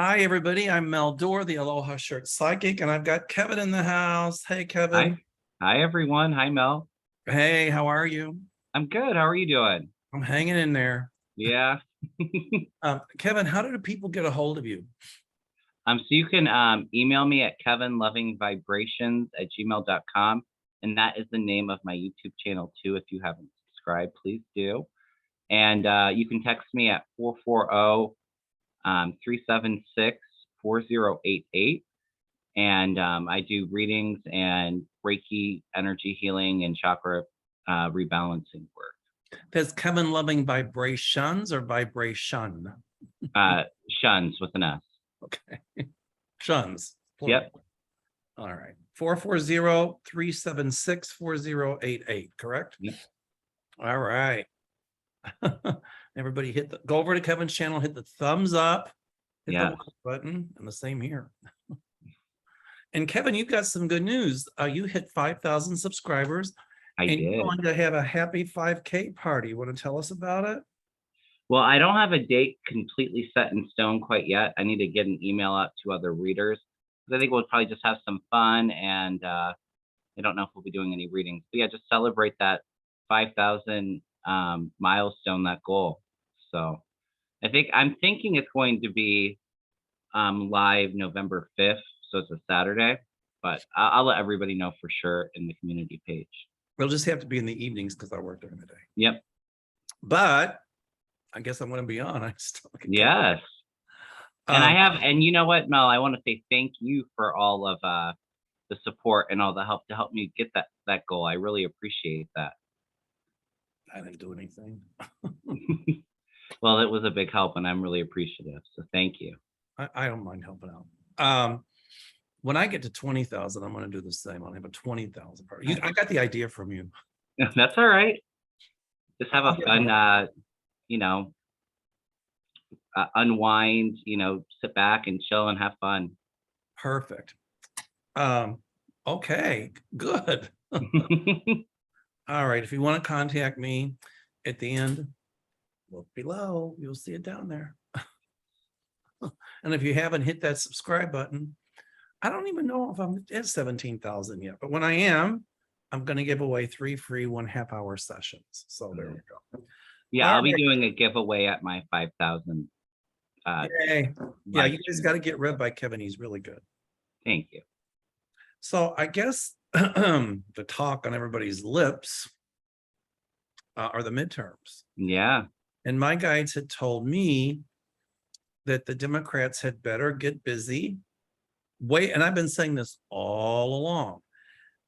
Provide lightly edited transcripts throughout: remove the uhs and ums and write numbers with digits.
Hi, everybody. I'm Mel Doerr, the Aloha Shirt Psychic, and I've got Kevin in the house. Hey, Hi. Kevin. Hi, everyone. Hi, Mel. Hey, how are you? I'm good. How are you doing? I'm hanging in there. Yeah. Kevin, how do people get a hold of you? So you can email me at kevinlovingvibrations@gmail.com. And that is the name of my YouTube channel too. If you haven't subscribed, please do. And you can text me at 440-376-4088. And I do readings and Reiki energy healing and chakra rebalancing work. There's Kevin Loving Vibrations or Vibration? Shuns with an S. Okay. Shuns. Yep. All right. 440-376-4088, correct? Yep. All right. Everybody go over to Kevin's channel, hit the thumbs up, hit the like button, and the same here. And Kevin, you've got some good news. You hit 5,000 subscribers. I did. You're going to have a happy 5K party. Want to tell us about it? Well, I don't have a date completely set in stone quite yet. I need to get an email out to other readers. I think we'll probably just have some fun, and I don't know if we'll be doing any readings. But yeah, just celebrate that 5,000 milestone, that goal. So I'm thinking it's going to be live November 5th. So it's a Saturday, but I'll let everybody know for sure in the community page. We'll just have to be in the evenings because I work during the day. Yep. But I guess I'm going to be honest. Yes. And you know what, Mel, I want to say thank you for all of the support and all the help to help me get that goal. I really appreciate that. I didn't do anything. Well, it was a big help, and I'm really appreciative. So thank you. I don't mind helping out. When I get to 20,000, I'm going to do the same. I'll have a 20,000 party. I got the idea from you. That's all right. Just have a fun, unwind, sit back and chill and have fun. Perfect. Okay, good. All right. If you want to contact me at the end, look below. You'll see it down there. And if you haven't hit that subscribe button, I don't even know if I'm at 17,000 yet, but when I am, I'm going to give away 3 free 1/2 hour sessions. So there we go. Yeah, I'll be doing a giveaway at my 5,000. Yay. Yeah, you guys got to get read by Kevin. He's really good. Thank you. So I guess the talk on everybody's lips are the midterms. Yeah. And my guides had told me that the Democrats had better get busy. And I've been saying this all along.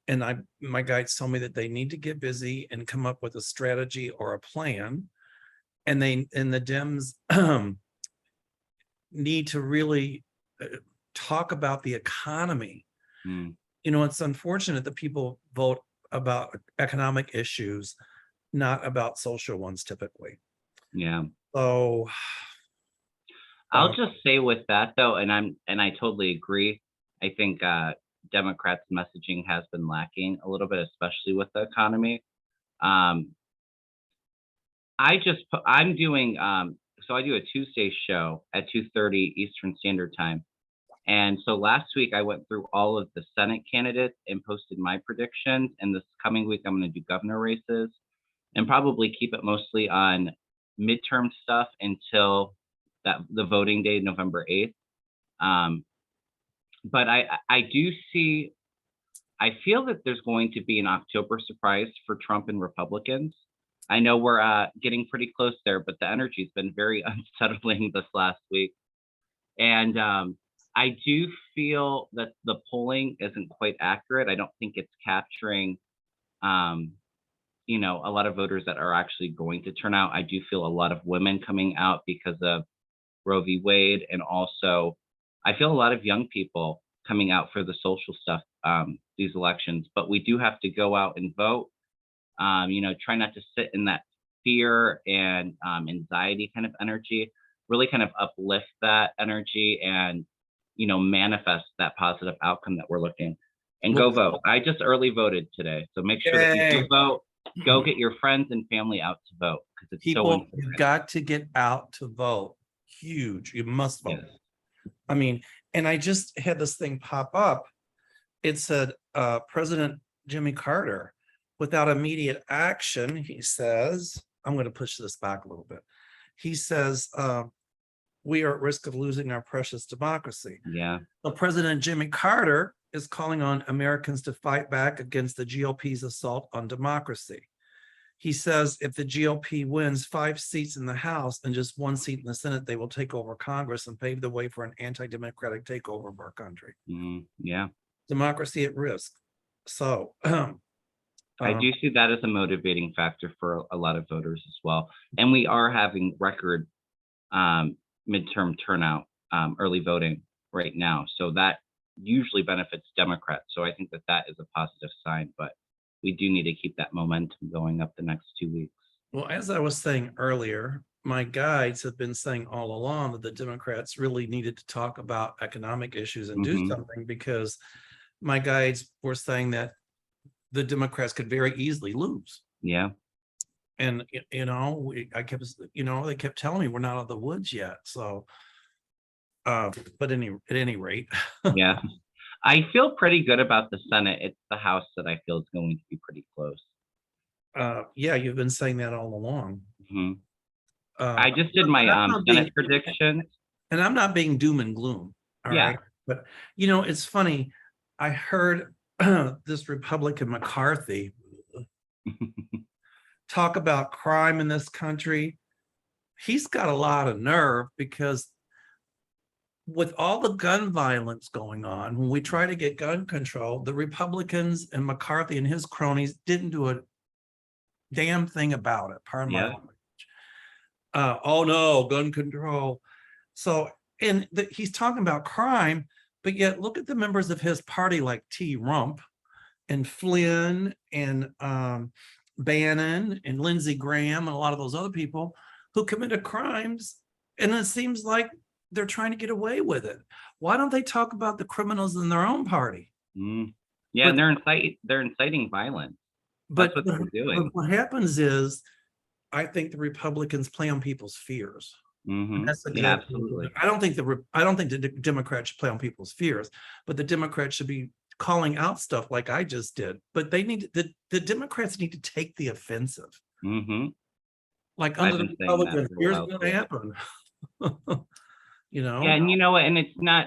And my guides told me that they need to get busy and come up with a strategy or a plan. And the Dems need to really talk about the economy. It's unfortunate that people vote about economic issues, not about social ones typically. Yeah. So I'll just say with that though, and I totally agree. I think Democrats' messaging has been lacking a little bit, especially with the economy. I'm doing so I do a Tuesday show at 2:30 Eastern Standard Time. And so last week I went through all of the Senate candidates and posted my predictions. And this coming week I'm going to do governor races and probably keep it mostly on midterm stuff until the voting day, November 8th. But I do see, I feel that there's going to be an October surprise for Trump and Republicans. I know we're getting pretty close there, but the energy's been very unsettling this last week. And I do feel that the polling isn't quite accurate. I don't think it's capturing, a lot of voters that are actually going to turn out. I do feel a lot of women coming out because of Roe v. Wade. And also, I feel a lot of young people coming out for the social stuff, these elections. But we do have to go out and vote. Try not to sit in that fear and anxiety kind of energy. Really kind of uplift that energy and, manifest that positive outcome that we're looking. And go vote. I just early voted today. So make sure that you do vote. Go get your friends and family out to vote. Because it's people, you've got to get out to vote. Huge. You must vote. Yes. I mean, and I just had this thing pop up. It said, President Jimmy Carter, without immediate action, he says, I'm going to push this back a little bit. He says, we are at risk of losing our precious democracy. Yeah. So President Jimmy Carter is calling on Americans to fight back against the GOP's assault on democracy. He says if the GOP wins 5 seats in the House and just 1 seat in the Senate, they will take over Congress and pave the way for an anti-democratic takeover of our country. Yeah. Democracy at risk. So I do see that as a motivating factor for a lot of voters as well. And we are having record midterm turnout, early voting right now. So that usually benefits Democrats. So I think that that is a positive sign, but we do need to keep that momentum going up the next 2 weeks. well, as I was saying earlier, my guides have been saying all along that the Democrats really needed to talk about economic issues and do something, because my guides were saying that the Democrats could very easily lose. Yeah. And, I kept, they kept telling me we're not out of the woods yet. So, but at any rate. Yeah. I feel pretty good about the Senate. It's the House that I feel is going to be pretty close. Yeah, you've been saying that all along. I just did my Senate predictions. And I'm not being doom and gloom. All right. But, it's funny. I heard this Republican McCarthy talk about crime in this country. He's got a lot of nerve, because with all the gun violence going on, when we try to get gun control, the Republicans and McCarthy and his cronies didn't do a damn thing about it. Pardon my language. Oh no, gun control. So, and he's talking about crime, but yet look at the members of his party like T. Rump and Flynn and Bannon and Lindsey Graham and a lot of those other people who committed crimes, and it seems like they're trying to get away with it. Why don't they talk about the criminals in their own party? Yeah, and they're inciting violence. That's what they're doing. But what happens is, I think the Republicans play on people's fears. That's absolutely. I don't think the Democrats should play on people's fears, but the Democrats should be calling out stuff like I just did. But they need the Democrats need to take the offensive. Like under the Republicans, here's what happened. Yeah, and and it's not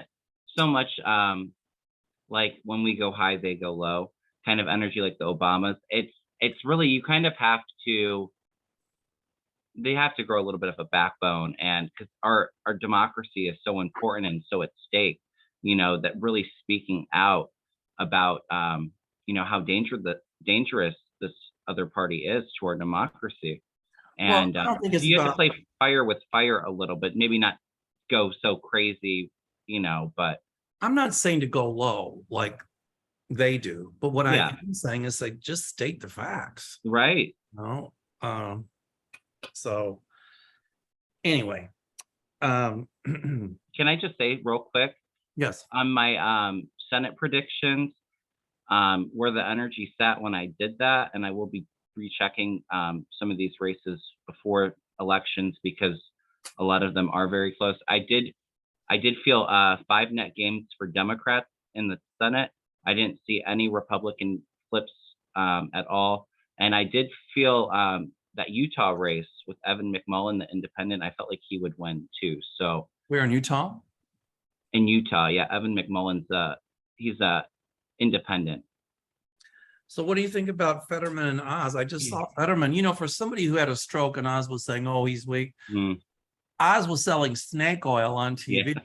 so much like when we go high, they go low kind of energy like the Obamas. It's really, you kind of have to, they have to grow a little bit of a backbone, and because our democracy is so important and so at stake, that really speaking out about how dangerous this other party is to our democracy. And you have to play fire with fire a little bit, maybe not go so crazy, but I'm not saying to go low like they do, but what I am saying is, like, just state the facts. Right. So anyway, can I just say real quick? Yes. On my Senate predictions, where the energy sat when I did that, and I will be rechecking some of these races before elections, because a lot of them are very close. I did feel 5 net gains for Democrats in the Senate. I didn't see any Republican flips at all. And I did feel that Utah race with Evan McMullin, the independent, I felt like he would win too. So where in Utah? In Utah, yeah. Evan McMullin's he's a independent. So what do you think about Fetterman and Oz? I just saw Fetterman, for somebody who had a stroke, and Oz was saying, oh, he's weak. Oz was selling snake oil on TV.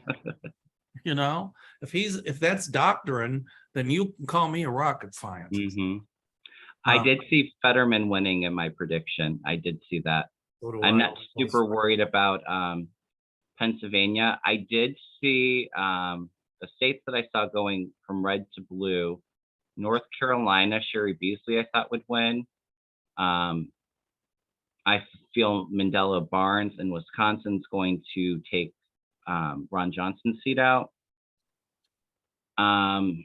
If that's doctrine, then you can call me a rocket scientist. I did see Fetterman winning in my prediction. I did see that. I'm not super worried about Pennsylvania. I did see the states that I saw going from red to blue. North Carolina, Sherry Beasley, I thought would win. I feel Mandela Barnes in Wisconsin's going to take Ron Johnson's seat out. Who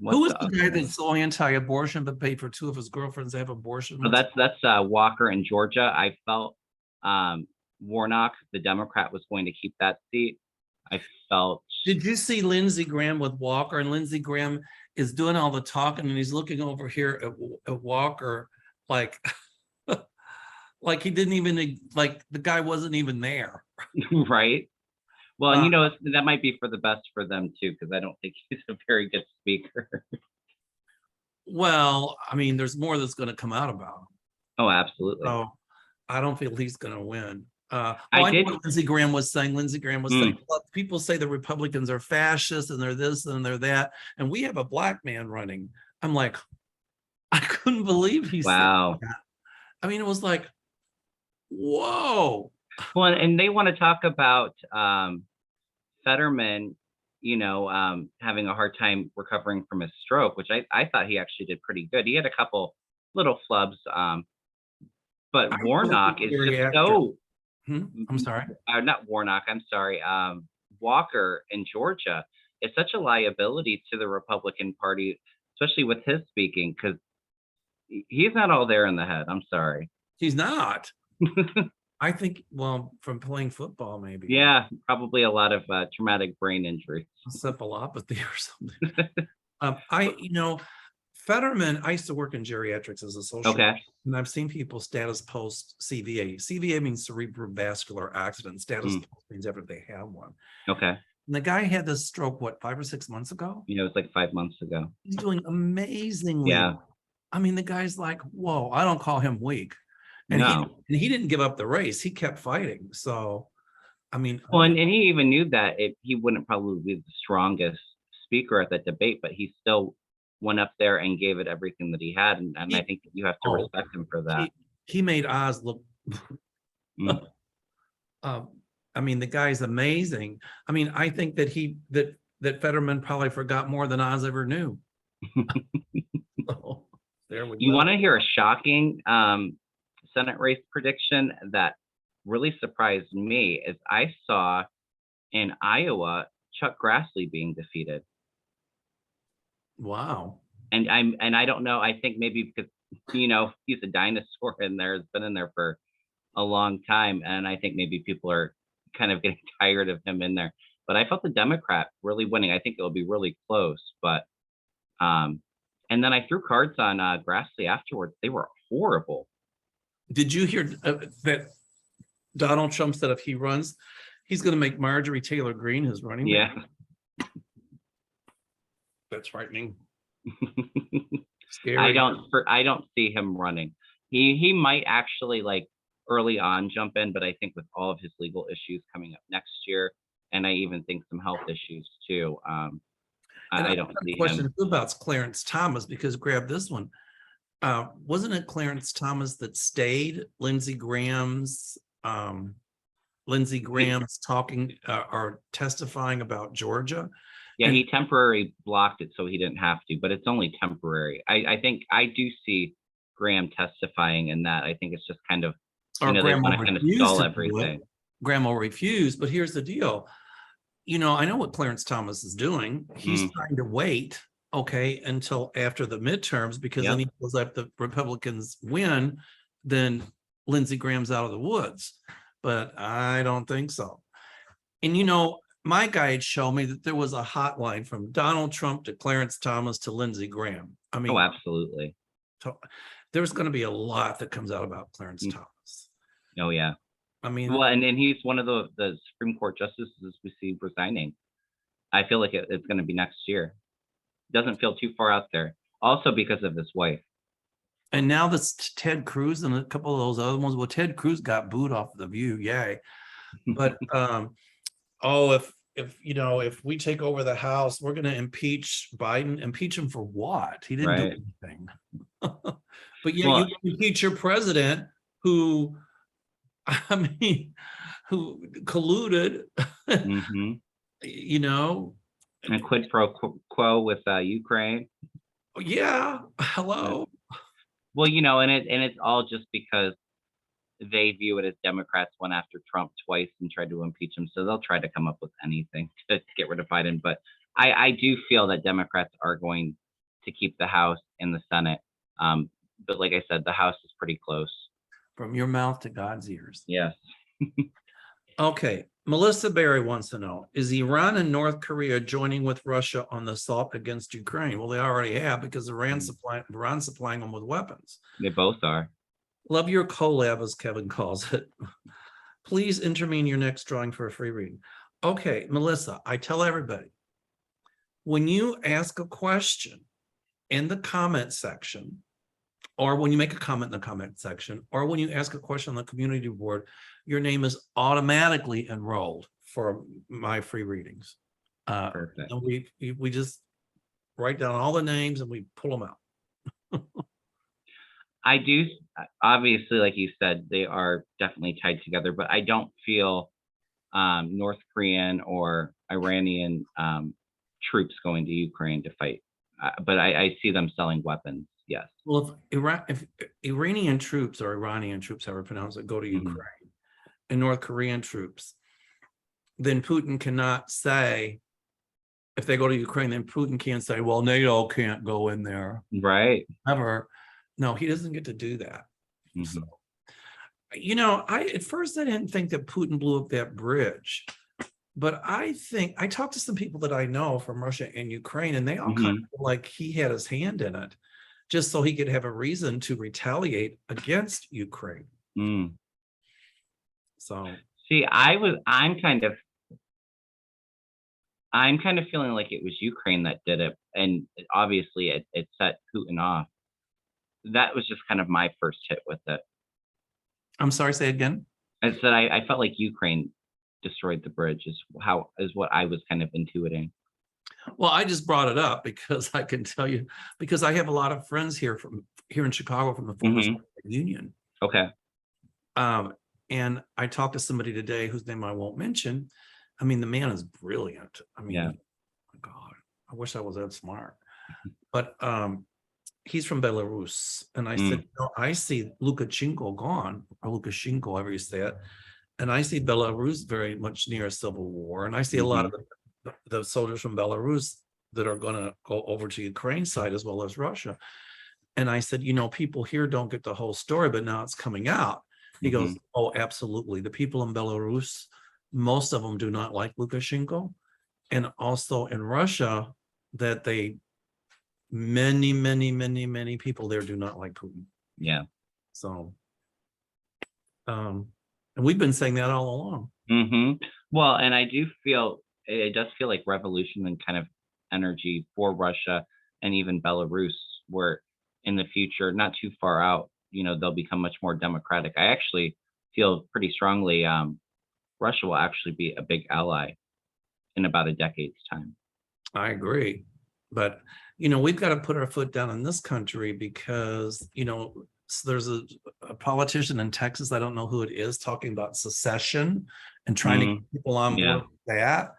was the guy that's so anti-abortion but paid for 2 of his girlfriends to have abortion? So that's Walker in Georgia. I felt Warnock, the Democrat, was going to keep that seat. I felt, Did you see Lindsey Graham with Walker? And Lindsey Graham is doing all the talking and he's looking over here at Walker like like he didn't even like the guy wasn't even there. right? Well, and Uh, that might be for the best for them too, because I don't think he's a very good speaker. well, I mean, there's more that's going to come out about him. Oh, absolutely. So I don't feel he's going to win. I I know did. what Lindsey Graham was saying. Lindsey Graham was saying, Mm, "Look, people say the Republicans are fascist and they're this and they're that, and we have a black man running." I'm like, I couldn't believe he said wow. that. I mean, it was like, whoa. Well, and they want to talk about Fetterman, having a hard time recovering from his stroke, which I thought he actually did pretty good. He had a couple little flubs, I but Warnock is just so, I'm sorry. not Warnock, I'm sorry, Walker in Georgia is such a liability to the Republican Party, especially with his speaking, because he's not all there in the head. I'm sorry. He's not. I think, well, from playing football, maybe. Yeah, probably a lot of traumatic brain injury. Encephalopathy or something. Fetterman, I used to work in geriatrics as a social Okay. worker, and I've seen people status post CVA. CVA means cerebrovascular accident. Status post means after they have one. Okay. And the guy had this stroke, what, 5 or 6 months ago? It was like 5 months ago. He's doing amazingly. Yeah. I mean, the guy's like, whoa, I don't call him weak. And No. he didn't give up the race. He kept fighting. So, I mean, Well, and he even knew that he wouldn't probably be the strongest speaker at that debate, but he still went up there and gave it everything that he had. And I think that you have to respect him for that. He made Oz look. Mm. I mean, the guy's amazing. I mean, I think that that Fetterman probably forgot more than Oz ever knew. So, there we You go. want to hear a shocking Senate race prediction that really surprised me is I saw in Iowa Chuck Grassley being defeated. Wow. And I don't know, I think maybe because he's a dinosaur in there, has been in there for a long time, and I think maybe people are kind of getting tired of him in there. But I felt the Democrat really winning. I think it'll be really close, but and then I threw cards on Grassley afterwards. They were horrible. Did you hear that Donald Trump said if he runs, he's going to make Marjorie Taylor Greene his running mate? Yeah. That's frightening. Scary. I don't see him running. He might actually like early on jump in, but I think with all of his legal issues coming up next year, and I even think some health issues too, I don't see question him. about Clarence Thomas, because grab this one. Wasn't it Clarence Thomas that stayed Lindsey Graham's talking or testifying about Georgia? Yeah, And he temporarily blocked it so he didn't have to, but it's only temporary. I think I do see Graham testifying in that. I think it's just kind of, they Graham want to kind of stall everything. Graham will refuse, but here's the deal. I know what Clarence Thomas is doing. He's trying to wait, okay, until after the midterms, because then he feels like the Republicans win, then Lindsey Graham's out of the woods. But I don't think so. And my guide showed me that there was a hotline from Donald Trump to Clarence Thomas to Lindsey Graham. I mean, Oh, absolutely. There's going to be a lot that comes out about Clarence Thomas. Oh, yeah. I mean, well, and he's one of the Supreme Court justices we see resigning. I feel like it's going to be next year. Doesn't feel too far out there. Also because of his wife. And now this Ted Cruz and a couple of those other ones. Well, Ted Cruz got booed off The View, yay! But if we take over the House, we're going to impeach Biden. Impeach him for what? He didn't do anything. But yeah, you impeach your president who, who colluded. Mm-hmm. And quid pro quo with Ukraine. Yeah. Hello. Well, and it's all just because they view it as Democrats went after Trump twice and tried to impeach him. So they'll try to come up with anything to get rid of Biden. But I do feel that Democrats are going to keep the House and the Senate. But like I said, the House is pretty close. From your mouth to God's ears. Yes. Okay. Melissa Berry wants to know, is Iran and North Korea joining with Russia on the assault against Ukraine? Well, they already have, because Iran's supplying them with weapons. They both are. Love your collab, as Kevin calls it. Please enter me in your next drawing for a free reading. Okay, Melissa, I tell everybody, when you ask a question in the comment section, or when you make a comment in the comment section, or when you ask a question on the community board, your name is automatically enrolled for my free readings. Perfect. And we just write down all the names and we pull them out. I do, obviously, like you said, they are definitely tied together, but I don't feel North Korean or Iranian troops going to Ukraine to fight. But I see them selling weapons, yes. Well, if Iranian troops, or Iranian troops, however you pronounce it, go to Ukraine, and North Korean troops, then Putin cannot say, if they go to Ukraine, then Putin can't say, well, NATO can't go in there. Right. Ever. No, he doesn't get to do that. So, at first I didn't think that Putin blew up that bridge, but I think I talked to some people that I know from Russia and Ukraine, and they all kind of feel like he had his hand in it, just so he could have a reason to retaliate against Ukraine. So see, I'm kind of feeling like it was Ukraine that did it, and obviously it set Putin off. That was just kind of my first hit with it. I'm sorry, say again. I said I felt like Ukraine destroyed the bridge, is what I was kind of intuiting. Well, I just brought it up because I can tell you, because I have a lot of friends here in Chicago from the former Soviet Union. Okay. And I talked to somebody today whose name I won't mention. I mean, the man is brilliant. I mean, yeah. Oh God, I wish I was that smart. But he's from Belarus. And I said, I see Lukashenko gone, or Lukashenko, however you say it. And I see Belarus very much near a civil war. And I see a lot of the soldiers from Belarus that are going to go over to Ukraine side as well as Russia. And I said, people here don't get the whole story, but now it's coming out. He goes, oh, absolutely. The people in Belarus, most of them do not like Lukashenko. And also in Russia, that many people there do not like Putin. Yeah. So, and we've been saying that all along. Well, and I do feel, it does feel like revolution and kind of energy for Russia and even Belarus, where in the future, not too far out, they'll become much more democratic. I actually feel pretty strongly Russia will actually be a big ally in about a decade's time. I agree. But, we've got to put our foot down in this country because, there's a politician in Texas, I don't know who it is, talking about secession and trying to get people on board with that.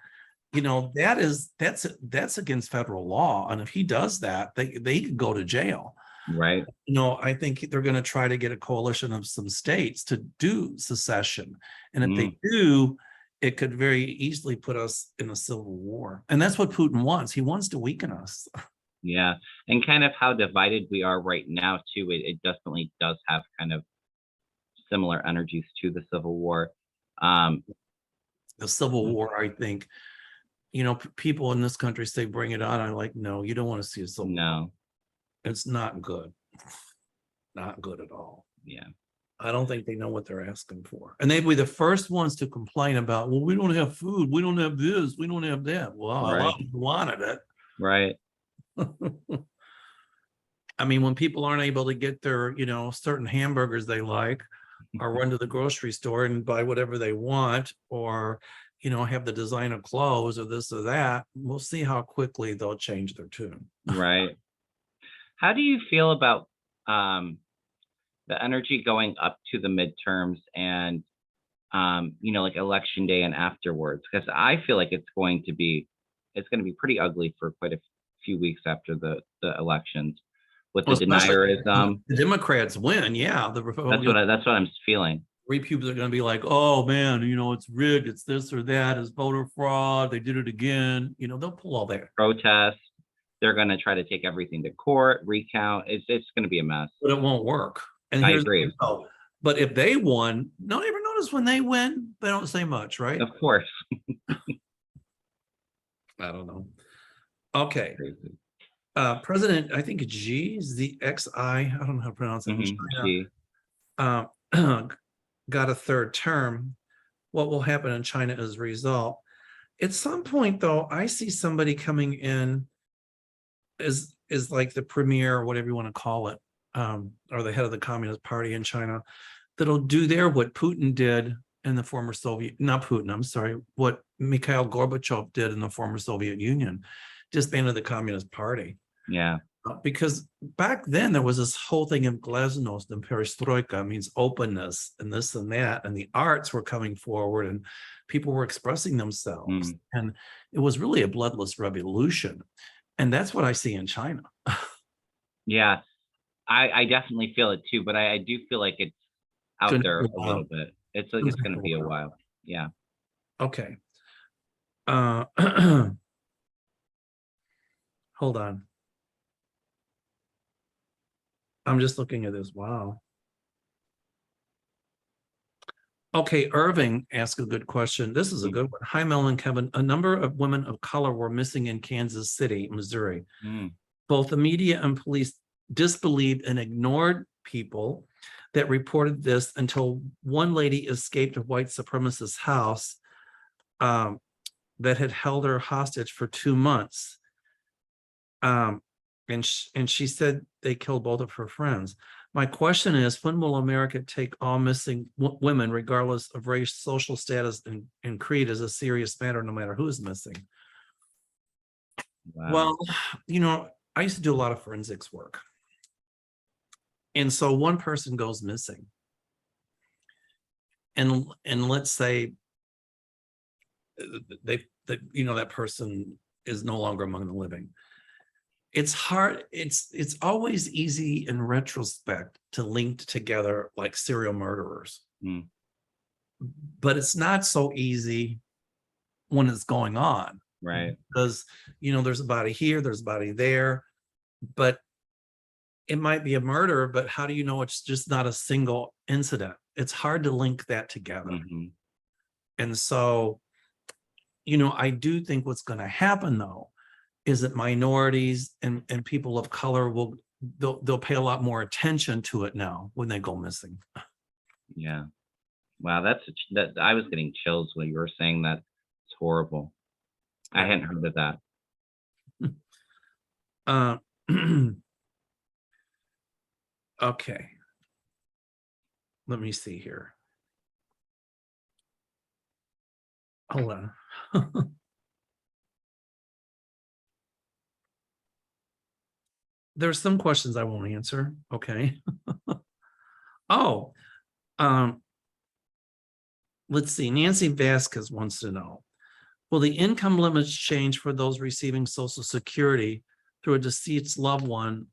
That's against federal law. And if he does that, they could go to jail. Right. I think they're going to try to get a coalition of some states to do secession. And if they do, it could very easily put us in a civil war. And that's what Putin wants. He wants to weaken us. Yeah. And kind of how divided we are right now, too. It definitely does have kind of similar energies to the Civil War. The Civil War, I think, people in this country say, bring it on. I'm like, no, you don't want to see a civil war. It's not good. Not good at all. Yeah. I don't think they know what they're asking for. And they'd be the first ones to complain about, well, we don't have food. We don't have this. We don't have that. Well, a lot of people wanted it. Right. I mean, when people aren't able to get their, certain hamburgers they like, or run to the grocery store and buy whatever they want, or, have the designer clothes or this or that, we'll see how quickly they'll change their tune. Right. How do you feel about the energy going up to the midterms and, like election day and afterwards? Because I feel like it's going to be pretty ugly for quite a few weeks after the elections with the denierism. The Democrats win. Yeah. The Republicans. That's what I'm feeling. Repubes are going to be like, oh man, it's rigged. It's this or that. It's voter fraud. They did it again. They'll pull all that. Protest. They're going to try to take everything to court, recount. It's going to be a mess. But it won't work. And I agree. But if they won, don't ever notice when they win, they don't say much, right? Of course. I don't know. Okay. Crazy. President, I think Xi is the XI, I don't know how to pronounce it in China, Gee. got a third term. What will happen in China as a result? At some point, though, I see somebody coming in is like the premier, or whatever you want to call it, or the head of the Communist Party in China, that'll do there what Putin did in the former Soviet, not Putin, I'm sorry, what Mikhail Gorbachev did in the former Soviet Union, disbanded the Communist Party. Yeah. Because back then there was this whole thing of glasnost and perestroika, means openness and this and that, and the arts were coming forward and people were expressing themselves. And it was really a bloodless revolution. And that's what I see in China. Yeah. I definitely feel it too, but I do feel like it's out Gonna there be a a while. little bit. It's like it's going to be a while. Yeah. Okay. Hold on. I'm just looking at this. Wow. Okay, Irving asked a good question. This is a good one. Hi, Mel and Kevin. A number of women of color were missing in Kansas City, Missouri. Both the media and police disbelieved and ignored people that reported this until one lady escaped a white supremacist house that had held her hostage for 2 months. And she said they killed both of her friends. My question is, when will America take all missing women, regardless of race, social status, and creed, as a serious matter, no matter who's missing? Wow. Well, you know, I used to do a lot of forensics work. And so one person goes missing. And let's say that person is no longer among the living. It's hard. It's always easy in retrospect to link together like serial murderers. But it's not so easy when it's going on. Right. Because, there's a body here, there's a body there, but it might be a murder, but how do you know it's just not a single incident? It's hard to link that together. And so, I do think what's going to happen, though, is that minorities and people of color they'll pay a lot more attention to it now when they go missing. Yeah. Wow, that I was getting chills when you were saying that. It's horrible. I hadn't heard of that. Okay. Let me see here. Hold on. There's some questions I won't answer. Okay. Oh, let's see. Nancy Vasquez wants to know, will the income limits change for those receiving Social Security through a deceased loved one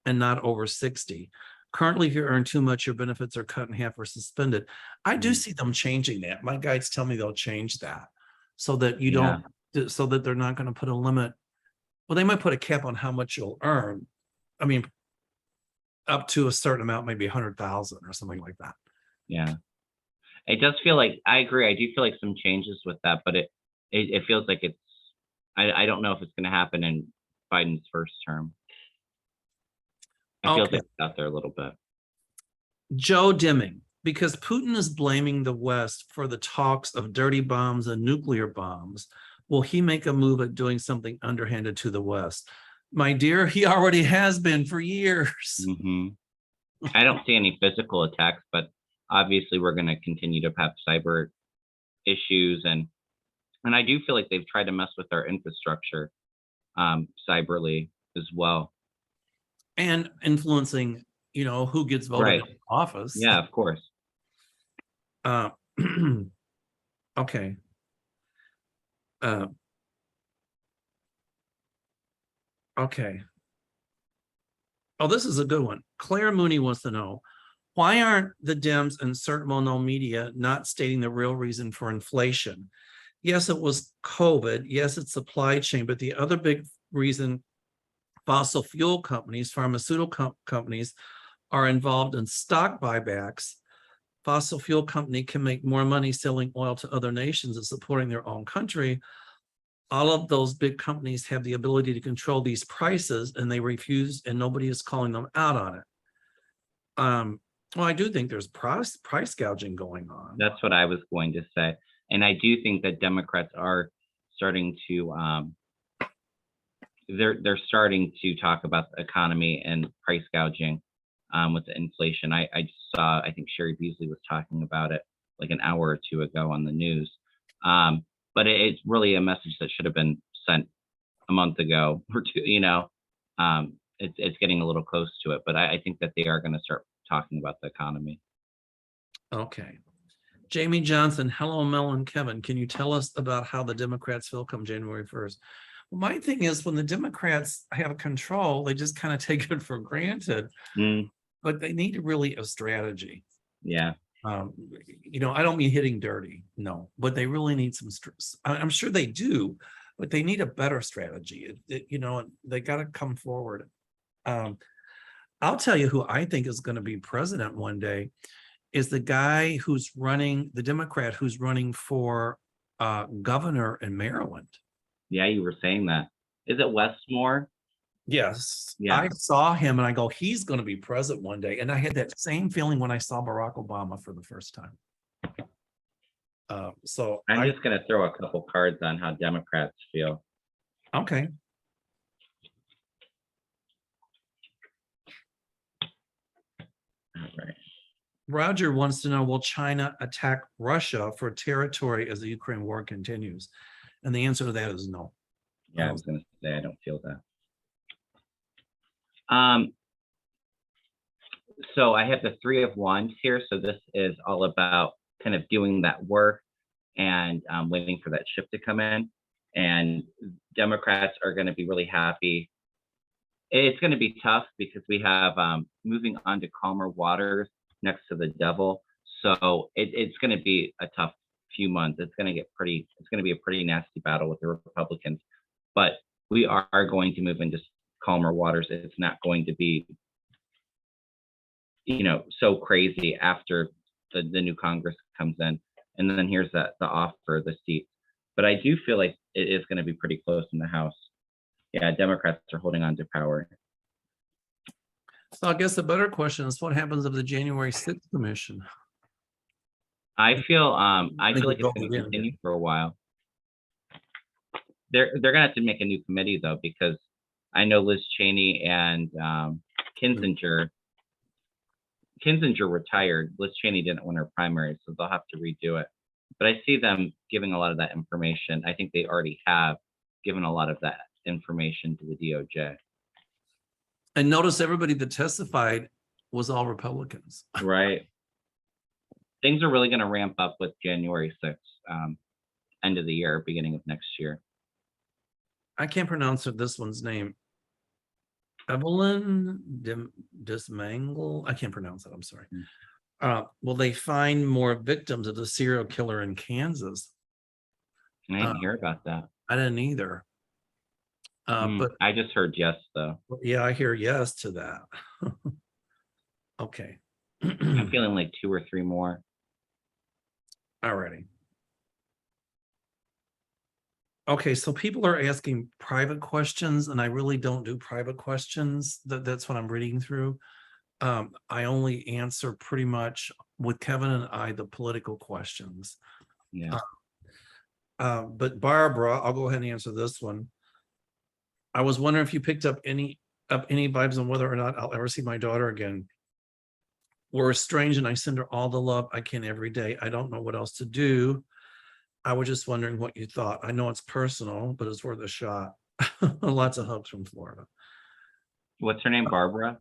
and not over 60? Currently, if you earn too much, your benefits are cut in half or suspended. I do see them changing that. My guides tell me they'll change that so that you don't, so that they're not going to put a limit. Well, they might put a cap on how much you'll earn. I mean, up to a certain amount, maybe 100,000 or something like that. Yeah. It does feel like, I agree. I do feel like some changes with that, but it feels like it's, I don't know if it's going to happen in Biden's first term. I feel like it's out there a little bit. Joe Dimming, because Putin is blaming the West for the talks of dirty bombs and nuclear bombs, will he make a move at doing something underhanded to the West? My dear, he already has been for years. I don't see any physical attacks, but obviously we're going to continue to have cyber issues. And I do feel like they've tried to mess with our infrastructure cyberly as well. And influencing, who gets voted in office. Yeah, of course. Okay. Okay. Oh, this is a good one. Claire Mooney wants to know, why aren't the Dems and certain well-known media not stating the real reason for inflation? Yes, it was COVID. Yes, it's supply chain, but the other big reason fossil fuel companies, pharmaceutical companies are involved in stock buybacks fossil fuel company can make more money selling oil to other nations and supporting their own country. All of those big companies have the ability to control these prices, and they refuse, and nobody is calling them out on it. Well, I do think there's price gouging going on. That's what I was going to say. And I do think that Democrats are starting to they're starting to talk about the economy and price gouging with the inflation. I just saw, I think Sherry Beasley was talking about it like an hour or two ago on the news. But it's really a message that should have been sent a month ago or two, it's getting a little close to it, but I think that they are going to start talking about the economy. Okay. Jamie Johnson, hello, Mel and Kevin. Can you tell us about how the Democrats feel come January 1st? Well, my thing is when the Democrats have control, they just kind of take it for granted, but they need really a strategy. Yeah. I don't mean hitting dirty, no, but they really need some, I'm sure they do, but they need a better strategy. They got to come forward. I'll tell you who I think is going to be president one day is the guy who's running, the Democrat who's running for governor in Maryland. Yeah, you were saying that. Is it Westmore? Yes. Yeah. I saw him and I go, he's going to be president one day. And I had that same feeling when I saw Barack Obama for the first time. So I'm just going to throw a couple cards on how Democrats feel. Okay. All right. Roger wants to know, will China attack Russia for territory as the Ukraine war continues? And the answer to that is no. Yeah, I was going to say, I don't feel that. So I have the 3 of Wands here. So this is all about kind of doing that work and waiting for that ship to come in. And Democrats are going to be really happy. It's going to be tough because we have moving on to calmer waters next to the devil. So it's going to be a tough few months. It's going to be a pretty nasty battle with the Republicans, but we are going to move into calmer waters. It's not going to be, so crazy after the new Congress comes in. And then here's the offer, the seat. But I do feel like it is going to be pretty close in the House. Yeah, Democrats are holding on to power. So I guess the better question is what happens of the January 6th commission? I feel like it's going to continue for a while. They're going to have to make a new committee though, because I know Liz Cheney and Kinzinger retired. Liz Cheney didn't win her primary, so they'll have to redo it. But I see them giving a lot of that information. I think they already have given a lot of that information to the DOJ. And notice everybody that testified was all Republicans. Right. Things are really going to ramp up with January 6th, end of the year, beginning of next year. I can't pronounce this one's name. Evelyn Dismangle. I can't pronounce that. I'm sorry. Will they find more victims of the serial killer in Kansas? I didn't hear about that. I didn't either. But I just heard yes, though. Yeah, I hear yes to that. Okay. I'm feeling like 2 or 3 more. Alrighty. Okay, so people are asking private questions, and I really don't do private questions. That's what I'm reading through. I only answer pretty much with Kevin and I the political questions. Yeah. But Barbara, I'll go ahead and answer this one. I was wondering if you picked up any vibes on whether or not I'll ever see my daughter again. We're estranged and I send her all the love I can every day. I don't know what else to do. I was just wondering what you thought. I know it's personal, but it's worth a shot. Lots of hugs from Florida. What's her name? Barbara?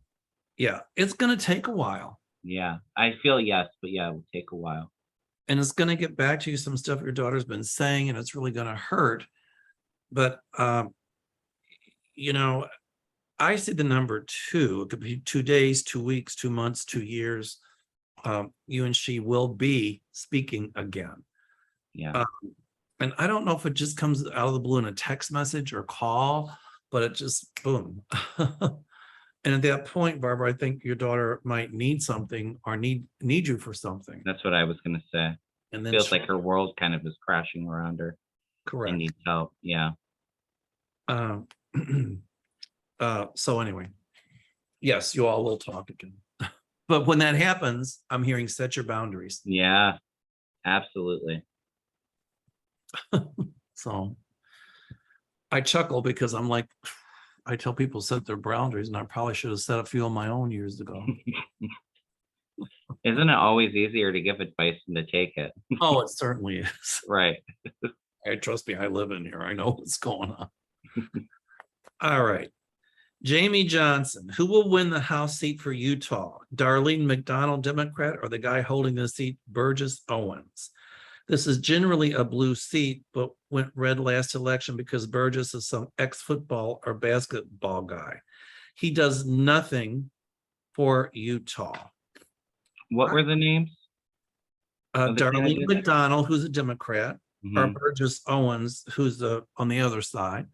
Yeah, it's going to take a while. Yeah, I feel yes, but yeah, it will take a while. And it's going to get back to you some stuff your daughter's been saying, and it's really going to hurt. But, I see the number 2. It could be 2 days, 2 weeks, 2 months, 2 years. You and she will be speaking again. Yeah. And I don't know if it just comes out of the blue in a text message or call, but it just boom. And at that point, Barbara, I think your daughter might need something or need you for something. That's what I was gonna say. And then Feels like her world kind of is crashing around her and correct. needs help. Yeah. Um, so anyway, yes, you all will talk again. But when that happens, I'm hearing set your boundaries. Yeah, absolutely. So I chuckle because I'm like, I tell people set their boundaries, and I probably should have set a few on my own years ago. Isn't it always easier to give advice than to take it? Oh, it certainly is. Right. Hey, trust me, I live in here. I know what's going on. All right. Jamie Johnson, who will win the House seat for Utah? Darlene McDonald, Democrat, or the guy holding the seat, Burgess Owens? This is generally a blue seat, but went red last election because Burgess is some ex-football or basketball guy. He does nothing for Utah. What were the names? of the Darlene candidates? McDonald, who's a Democrat, or Mhm. Burgess Owens, who's on the other side.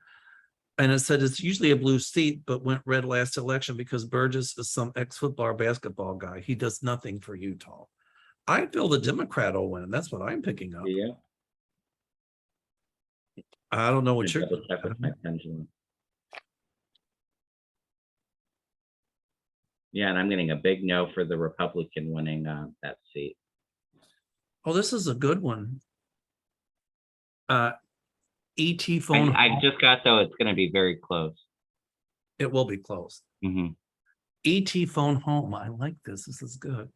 And it said it's usually a blue seat, but went red last election because Burgess is some ex-football or basketball guy. He does nothing for Utah. I feel the Democrat will win. That's what I'm picking up. Yeah. I don't know what you're. Double check with my pendulum. Yeah, and I'm getting a big no for the Republican winning that seat. Oh, this is a good one. ET phone. I just got though it's going to be very close. It will be close. Mhm. ET phone home. I like this. This is good.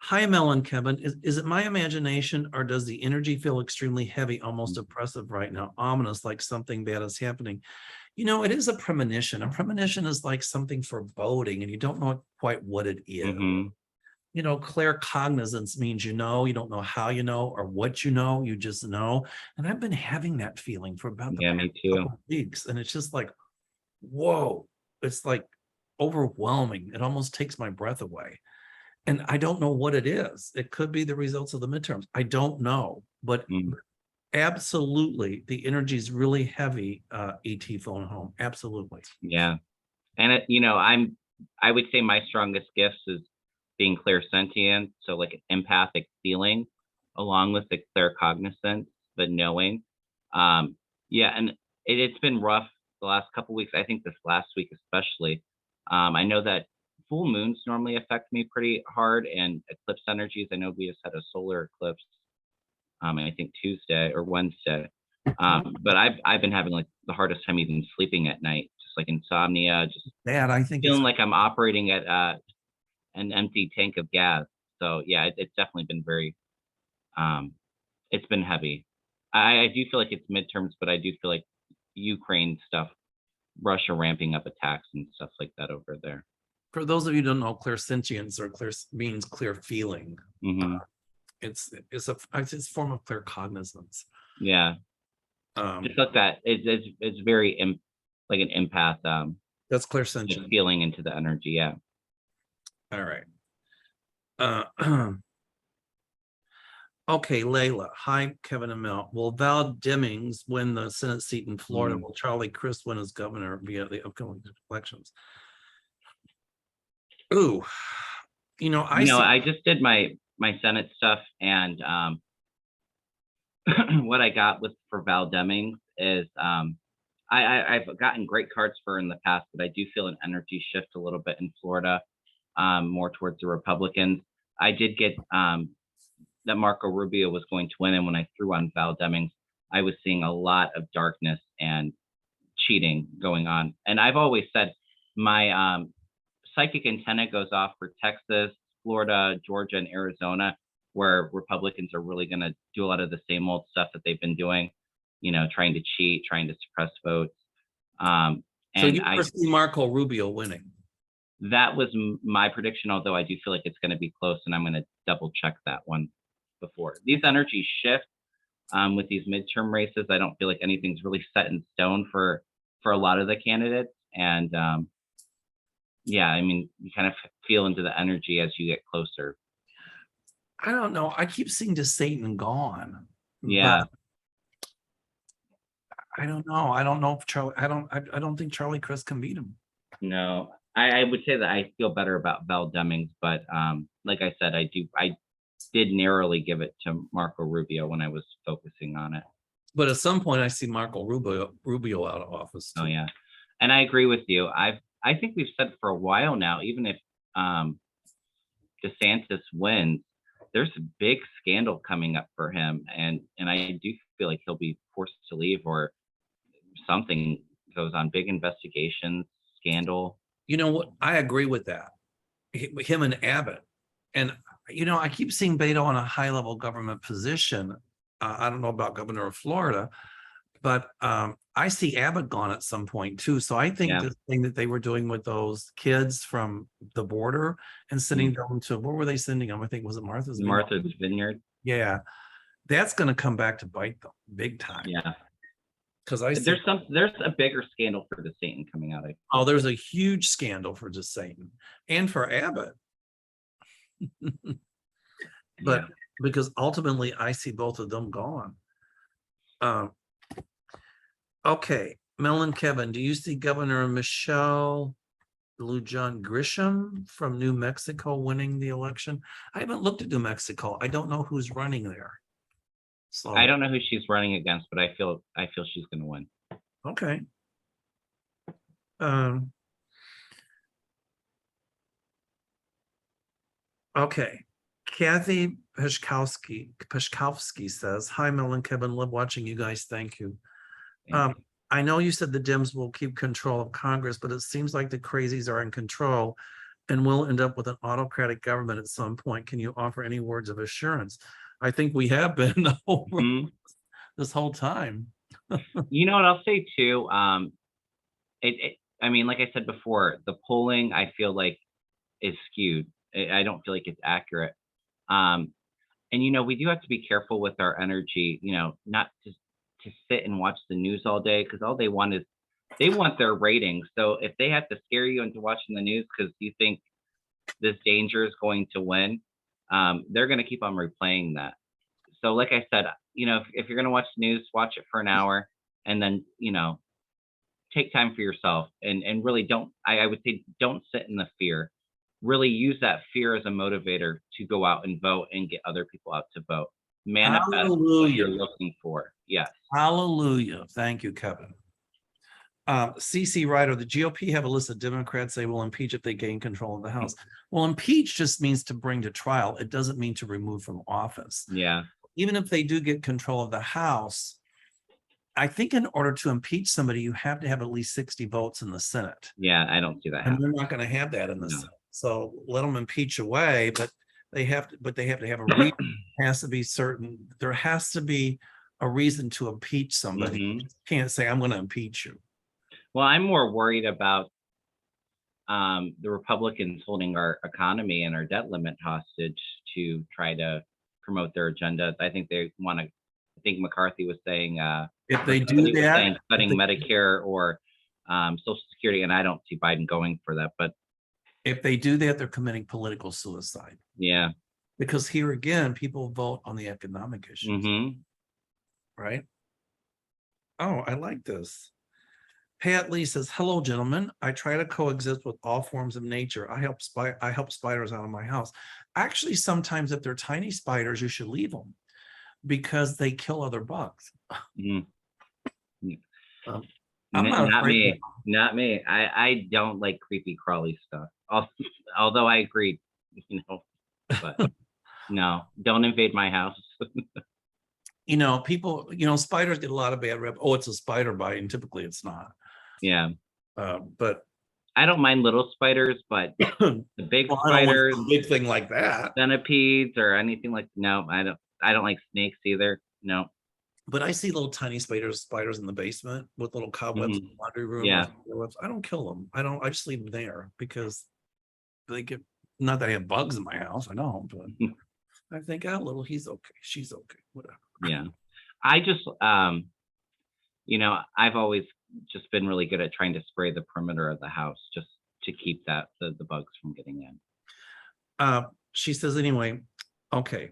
Hi, Mel and Kevin. Is it my imagination, or does the energy feel extremely heavy, almost oppressive right now, ominous, like something bad is happening? You know, it is a premonition. A premonition is like something foreboding, and you don't know quite what it is. Mhm. You know, claircognizance means you don't know how you know or what you just know. And I've been having that feeling for about the Yeah, past me too. couple of weeks, and it's just like, whoa, it's like overwhelming. It almost takes my breath away. And I don't know what it is. It could be the results of the midterms. I don't know, but Mm. absolutely the energy is really heavy. ET phone home. Absolutely. Yeah. And I would say my strongest gifts is being clairsentient, so like an empathic feeling along with the claircognizance, the knowing. Yeah, and it's been rough the last couple weeks. I think this last week especially. I know that full moons normally affect me pretty hard, and eclipse energies. I know we just had a solar eclipse. I think Tuesday or Wednesday. But I've been having like the hardest time even sleeping at night, just like insomnia, just That I think feeling like I'm operating at an empty tank of gas. So yeah, it's definitely been um, it's been heavy. I do feel like it's midterms, but I do feel like Ukraine stuff, Russia ramping up attacks and stuff like that over there. for those of you who don't know, clairsentience or clear means clear feeling. Hmm. It's a form of claircognizance. Yeah, just like that. It's very like an empath. That's Just clairsentient. feeling into the energy. Yeah. All right. Okay, Layla. Hi, Kevin and Mel. Will Val Demings win the Senate seat in Florida? Will Charlie Crist win as governor via the upcoming elections? Ooh, I just did my Senate stuff, and what I got for Val Demings is I've gotten great cards for her in the past, but I do feel an energy shift a little bit in Florida, more towards the Republicans. I did get that Marco Rubio was going to win, and when I threw on Val Demings, I was seeing a lot of darkness and cheating going on. And I've always said my psychic antenna goes off for Texas, Florida, Georgia, and Arizona, where Republicans are really going to do a lot of the same old stuff that they've been doing, trying to cheat, trying to suppress votes. So And you foresee Marco Rubio winning? that was my prediction, although I do feel like it's going to be close, and I'm going to double check that one before. These energies shift with these midterm races. I don't feel like anything's really set in stone for a lot of the candidates. And yeah, I mean, you kind of feel into the energy as you get closer. I don't know. I keep seeing to Satan gone. Yeah. But I don't know. I don't know if Charlie. I don't think Charlie Crist can beat him. No, I would say that I feel better about Val Demings, but like I said, I did narrowly give it to Marco Rubio when I was focusing on it. But at some point, I see Marco Rubio out of office Oh too. yeah, and I agree with you. I think we've said for a while now, even if DeSantis wins, there's a big scandal coming up for him, and I do feel like he'll be forced to leave or something goes on. Big investigations, scandal. You know what? I agree with that. Him and Abbott. And, I keep seeing Beto in a high level government position. I don't know about governor of Florida, but I see Abbott gone at some point too. So I think Yeah. the thing that they were doing with those kids from the border and sending them to, where were they sending them? I think, was it Martha's Vineyard. Yeah. That's going to come back to bite them big time. Yeah. Because there's a bigger scandal for DeSantis coming out. There's a huge scandal for DeSantis and for Abbott. But because ultimately I see both of them gone. Okay, Mel and Kevin, do you see Governor Michelle Lujan Grisham from New Mexico winning the election? I haven't looked at New Mexico. I don't know who's running there. So I don't know who she's running against, but I feel she's going to win. Okay. Okay. Kathy Peshkowski says, "Hi, Mel and Kevin. Love watching you guys. Thank you. I know you said the Dems will keep control of Congress, but it seems like the crazies are in control and will end up with an autocratic government at some point. Can you offer any words of assurance?" I think we have been over this whole time. You know what I'll say too? I mean, like I said before, the polling I feel like is skewed. I don't feel like it's accurate. And we do have to be careful with our energy, not to sit and watch the news all day, because all they want is their ratings. So if they have to scare you into watching the news because you think this danger is going to win, they're going to keep on replaying that. So like I said, if you're going to watch the news, watch it for an hour and then, take time for yourself and really I would say don't sit in the fear. Really use that fear as a motivator to go out and vote and get other people out to vote. Manifest what you're looking for. Yes. Hallelujah. Thank you, Kevin. CC Ryder, the GOP have a list of Democrats they will impeach if they gain control of the House. Well, impeach just means to bring to trial. It doesn't mean to remove from office. Yeah. Even if they do get control of the House, I think in order to impeach somebody, you have to have at least 60 votes in the Senate. Yeah, I don't see that. And they're not going to have that in the Senate. So let them impeach away, but they have to have a reason. Has to be certain. There has to be a reason to impeach somebody. You can't say, I'm going to impeach you. Well, I'm more worried about the Republicans holding our economy and our debt limit hostage to try to promote their agenda. I think they want to. I think McCarthy was saying if they do that, cutting Medicare or Social Security, and I don't see Biden going for that. But if they do that, they're committing political suicide. Yeah, because here again, people vote on the economic issues, right? Oh, I like this. Pat Lee says, "Hello, gentlemen. I try to coexist with all forms of nature. I help spiders out of my house. Actually, sometimes if they're tiny spiders, you should leave them because they kill other bugs." I'm not me. I don't like creepy crawly stuff. Although I agree, but no, don't invade my house. People, spiders get a lot of bad rep. Oh, it's a spider bite, and typically it's not. Yeah. But I don't mind little spiders, but the big spiders, a big thing like that, centipedes or anything like, no, I don't like snakes either. No. But I see little tiny spiders in the basement with little cobwebs in the laundry room. Yeah. I don't kill them. I just leave them there because they get, not that I have bugs in my house. I know, but I think, he's okay. She's okay. Whatever. Yeah. I just, I've always just been really good at trying to spray the perimeter of the house just to keep the bugs from getting in. She says, anyway, okay.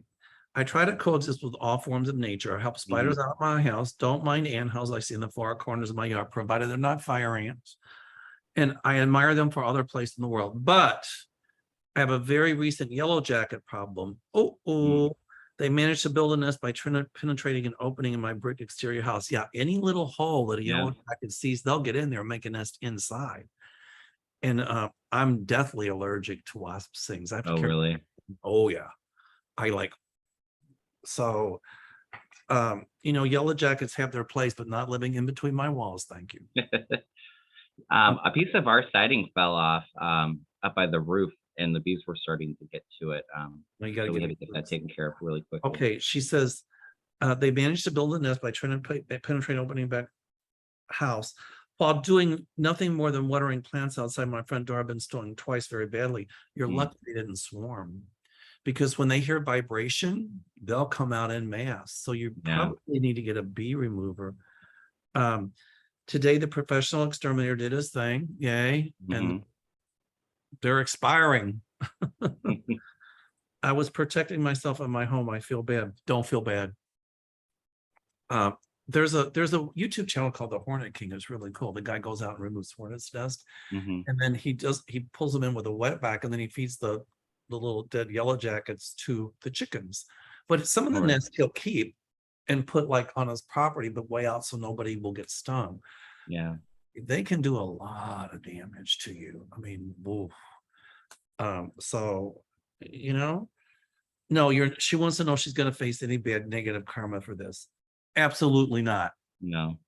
I try to coexist with all forms of nature. I help spiders out of my house. Don't mind ant hills I see in the far corners of my yard, provided they're not fire ants. And I admire them for other places in the world, but I have a very recent yellow jacket problem. They managed to build a nest by penetrating an opening in my brick exterior house. Yeah, any little hole that a Yeah. yellow jacket sees, they'll get in there and make a nest inside. And I'm deathly allergic to wasp stings. I have to Oh, really? Oh yeah. I like so yellow jackets have their place, but not living in between my walls. Thank you. A piece of our siding fell off up by the roof, and the bees were starting to get to it. Now you got to So we give had me to get that taken care of really quickly. Okay, she says they managed to build a nest by trying to penetrate opening back house while doing nothing more than watering plants outside my front door. I've been stung twice very badly. You're lucky they didn't swarm, because when they hear vibration, they'll come out en masse. So you probably need to get a bee remover. Today, the professional exterminator did his thing. Yay. And they're expiring. I was protecting myself in my home. I feel bad. Don't feel bad. There's a YouTube channel called The Hornet King. It's really cool. The guy goes out and removes hornets' nest, and then he pulls them in with a wetback, and then he feeds the little dead yellow jackets to the chickens. But some of the nests he'll keep and put like on his property, but way out so nobody will get stung. Yeah. They can do a lot of damage to you. I mean, oof. So no, she wants to know if she's going to face any bad negative karma for this. Absolutely not. No,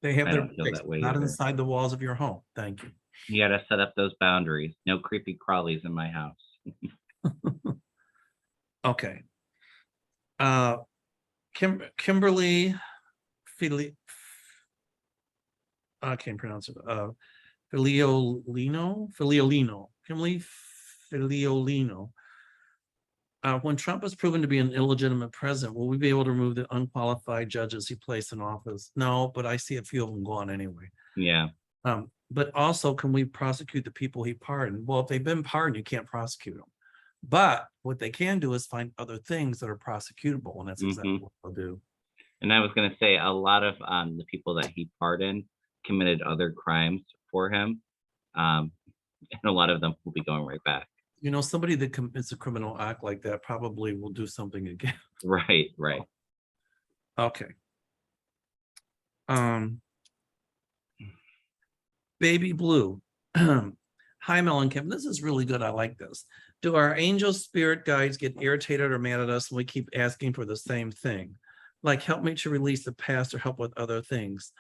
They have I their don't feel place, that way not either. inside the walls of your home. Thank you. You got to set up those boundaries. No creepy crawlies in my house. Okay. Kimberly I can't pronounce it. Filiolino. Kimberly Filiolino. When Trump is proven to be an illegitimate president, will we be able to remove the unqualified judges he placed in office? No, but I see a few of them gone anyway. Yeah. But also, can we prosecute the people he pardoned? Well, if they've been pardoned, you can't prosecute them. But what they can do is find other things that are prosecutable, and that's exactly what they'll do. And I was going to say, a lot of the people that he pardoned committed other crimes for him. And a lot of them will be going right back. Somebody that commits a criminal act like that probably will do something again. Right. Okay. Baby Blue. Hi, Mel and Kim. This is really good. I like this. Do our angel spirit guides get irritated or mad at us when we keep asking for the same thing? Like, help me to release the past or help with other things.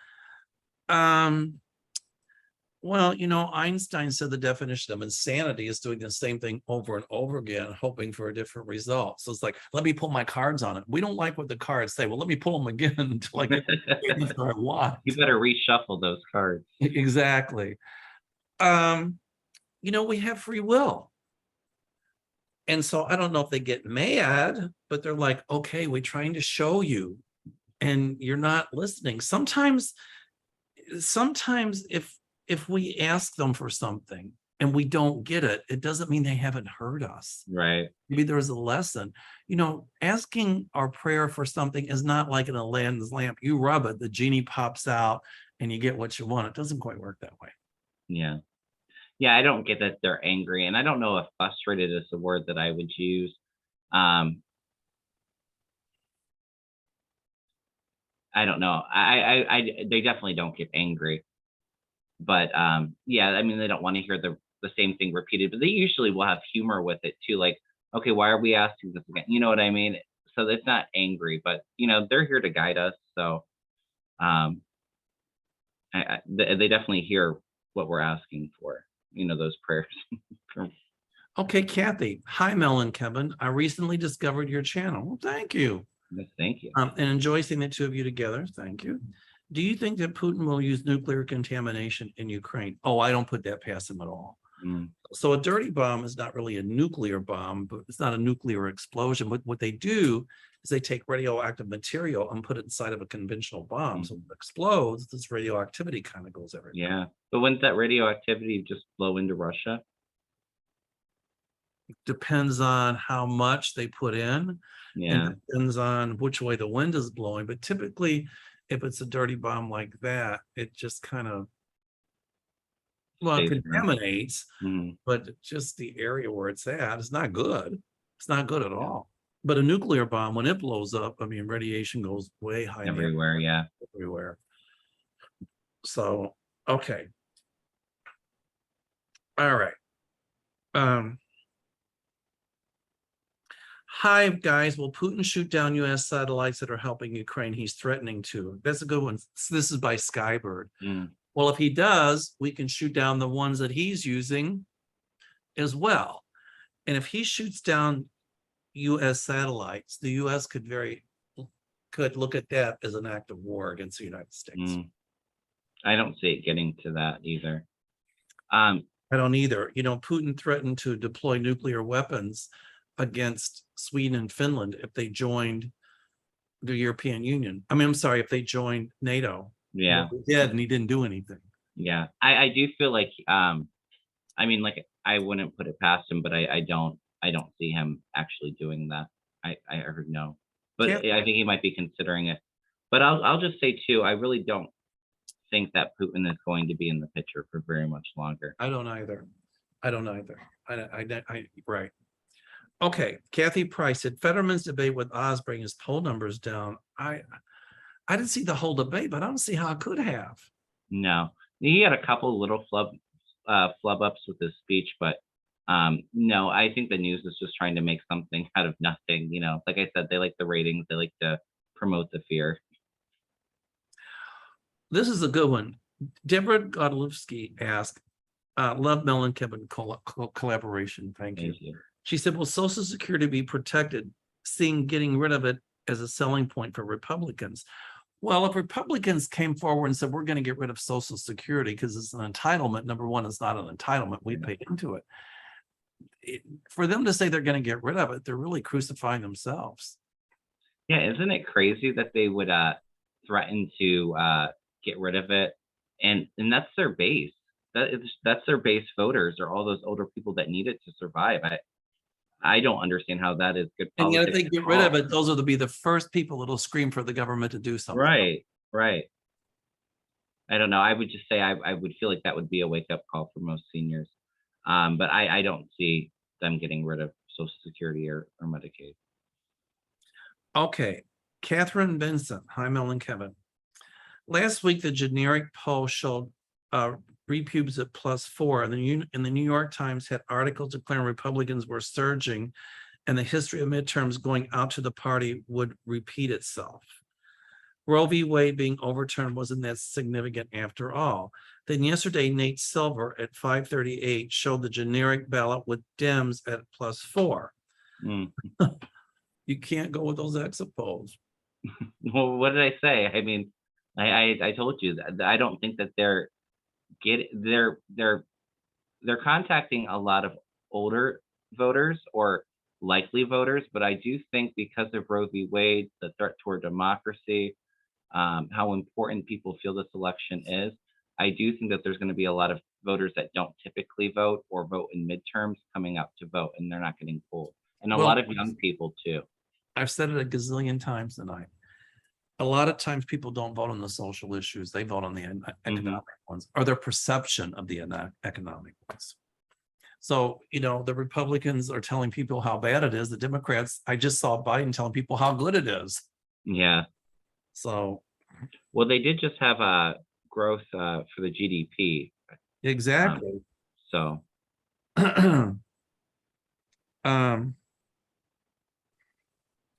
Well, Einstein said the definition of insanity is doing the same thing over and over again, hoping for a different result. So it's like, let me pull my cards on it. We don't like what the cards say. Well, let me pull them again until I get the answer I want. You better reshuffle those cards. Exactly. We have free will. And so I don't know if they get mad, but they're like, okay, we're trying to show you and you're not listening. Sometimes if we ask them for something and we don't get it, it doesn't mean they haven't heard us. Right. Maybe there's a lesson. Asking our prayer for something is not like an Aladdin's lamp. You rub it, the genie pops out and you get what you want. It doesn't quite work that way. Yeah. Yeah, I don't get that they're angry. And I don't know if frustrated is the word that I would use. I don't know. They definitely don't get angry. But yeah, I mean, they don't want to hear the same thing repeated, but they usually will have humor with it too. Like, okay, why are we asking this again? You know what I mean? So it's not angry, but they're here to guide us. So they definitely hear what we're asking for, those prayers. Okay, Kathy. Hi, Mel and Kevin. I recently discovered your channel. Well, thank you. Yes, thank you. And enjoy seeing the two of you together. Thank you. Do you think that Putin will use nuclear contamination in Ukraine? Oh, I don't put that past him at all. So a dirty bomb is not really a nuclear bomb, but it's not a nuclear explosion. But what they do is they take radioactive material and put it inside of a conventional bomb. So when it explodes, this radioactivity kind of goes everywhere. Yeah, but wouldn't that radioactivity just blow into Russia? It depends on how much they put in. Yeah. And depends on which way the wind is blowing. But typically, if it's a dirty bomb like that, it just kind of Well, it stays around. contaminates, Mhm. but just the area where it's at is not good. It's not good at all. But a nuclear bomb, when it blows up, I mean, radiation goes way high in the air Everywhere, yeah. everywhere. So, okay. All right. Um, Hi, guys. Will Putin shoot down US satellites that are helping Ukraine? He's threatening to. That's a good one. This is by Skybird. Mm. Well, if he does, we can shoot down the ones that he's using as well. And if he shoots down US satellites, the US could look at that as an act of war against the United States. Mm. I don't see it getting to that either. Um, I don't either. You know, Putin threatened to deploy nuclear weapons against Sweden and Finland if they joined the European Union. I mean, I'm sorry, if they joined NATO. yeah, Well, he did, and he didn't do anything. yeah. I do feel like, I mean, like, I wouldn't put it past him, but I don't see him actually doing that. I heard no, but Can't- I think he might be considering it. But I'll just say too, I really don't think that Putin is going to be in the picture for very much longer. I don't either. I don't either. Right. Okay, Kathy Price said Fetterman's debate with Oz bring his poll numbers down. I didn't see the whole debate, but I don't see how it could have. No, he had a couple little flub ups with his speech, but no, I think the news is just trying to make something out of nothing. You know, like I said, they like the ratings, they like to promote the fear. This is a good one. Deborah Godlewski asked, love Mel and Kevin collaboration. Thank you. Thank you. She said, will Social Security be protected, seeing getting rid of it as a selling point for Republicans? Well, if Republicans came forward and said, we're going to get rid of Social Security because it's an entitlement, number one, it's not an entitlement. We pay into it. For them to say they're going to get rid of it, they're really crucifying themselves. Yeah, isn't it crazy that they would threaten to get rid of it? And that's their base. That's their base voters, or all those older people that need it to survive. I don't understand how that is good And yet, if politics they at get rid of all. it, those will be the first people that'll scream for the government to do something. Right, right. I don't know. I would just say I would feel like that would be a wake up call for most seniors. But I don't see them getting rid of Social Security or Medicaid. Okay, Catherine Vincent. Hi, Mel and Kevin. Last week, the generic poll showed repubes at +4, and the New York Times had articles declaring Republicans were surging, and the history of midterms going out to the party would repeat itself. Roe v. Wade being overturned wasn't that significant after all. Then yesterday, Nate Silver at 538 showed the generic ballot with Dems at +4. Mm. You can't go with those exit polls. Well, what did I say? I mean, I told you that I don't think that they're contacting a lot of older voters or likely voters, but I do think because of Roe v. Wade, the threat toward democracy, how important people feel this election is, I do think that there's going to be a lot of voters that don't typically vote or vote in midterms coming out to vote, and they're not getting pulled. And a lot of young people too. I've said it a gazillion times tonight. A lot of times people don't vote on the social issues. They vote on the economic ones, or their perception of the economic ones. So, you know, the Republicans are telling people how bad it is. The Democrats, I just saw Biden telling people how good it is. Yeah. So. Well, they did just have a growth for the GDP. Exactly. So.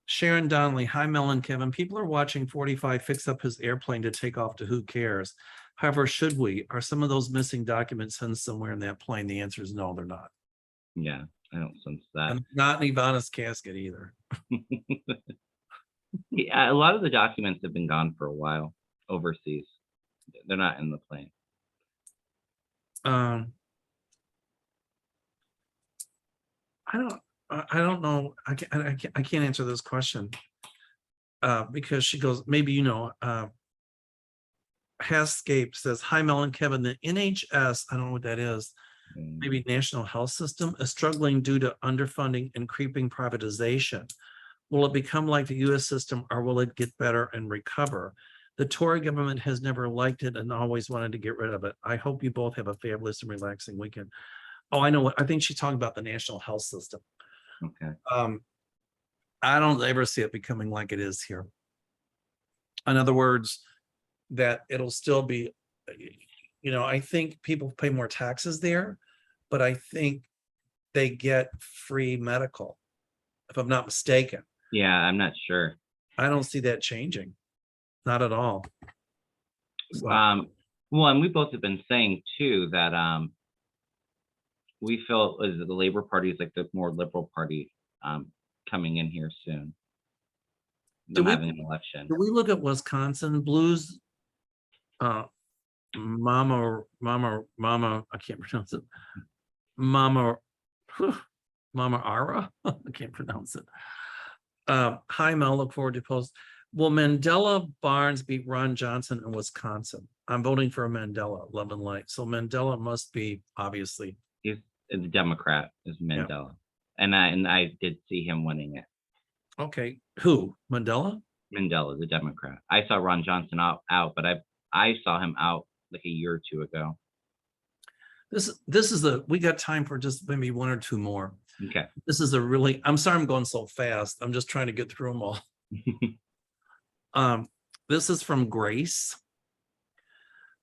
Sharon Donnelly, hi Mel and Kevin. People are watching 45 fix up his airplane to take off to who cares. However, should we? Are some of those missing documents hidden somewhere in that plane? The answer is no, they're not. Yeah, I don't sense that. And not in Ivana's casket either. Yeah, a lot of the documents have been gone for a while overseas. They're not in the plane. I don't know. I can't answer this question because she goes, maybe, you know, Hascape says, hi, Mel and Kevin, the NHS, I don't know what that is, maybe National Health System, is struggling due to underfunding and creeping privatization. Will it become like the US system, or will it get better and recover? The Tory government has never liked it and always wanted to get rid of it. I hope you both have a fabulous and relaxing weekend. Oh, I know what, I think she's talking about the national health system. Okay. I don't ever see it becoming like it is here. In other words, that it'll still be, I think people pay more taxes there, but I think they get free medical, if I'm not mistaken. Yeah, I'm not sure. I don't see that changing. Not at all. So, Well, and we both have been saying too that we feel as the Labor Party is like the more liberal party coming in here soon. Do Them we- having an election. do we look at Wisconsin Blues? Mama, I can't pronounce it. Mama Ara, I can't pronounce it. Hi Mel, look forward to post. Will Mandela Barnes beat Ron Johnson in Wisconsin? I'm voting for Mandela, love and light. So Mandela must be obviously. He's the Democrat is Mandela, and I did see him winning it. Okay, who? Mandela? Mandela, the Democrat. I saw Ron Johnson out, but I saw him out like a year or two ago. This is we got time for just maybe one or two more. Okay. This is a really, I'm sorry I'm going so fast. I'm just trying to get through them all. This is from Grace.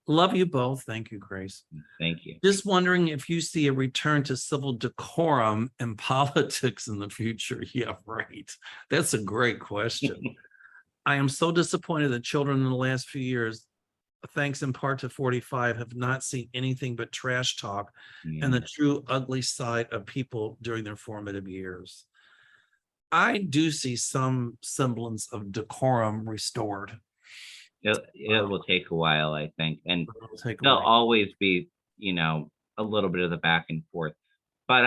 Love you both. Thank you, Grace. Thank you. Just wondering if you see a return to civil decorum in politics in the future. Yeah, right. That's a great question. I am so disappointed that children in the last few years, thanks in part to 45, have not seen anything but trash talk and the true ugly side of people during their formative years. I do see some semblance of decorum restored. It will take a while, I think, and Take there'll away. always be, a little bit of the back and forth. But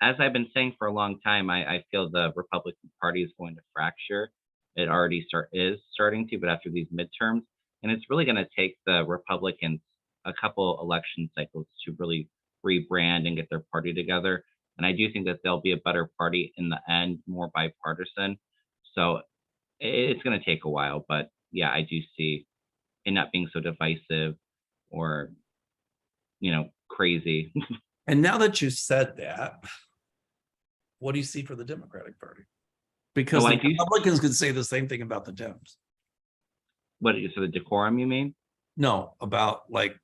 as I've been saying for a long time, I feel the Republican Party is going to fracture. It already is starting to, but after these midterms, and it's really going to take the Republicans a couple election cycles to really rebrand and get their party together. And I do think that they'll be a better party in the end, more bipartisan. So it's going to take a while, but yeah, I do see it not being so divisive or, crazy. And now that you said that, what do you see for the Democratic Party? Because Oh, the I do- Republicans could say the same thing about the Dems. So the decorum, you mean? No, about like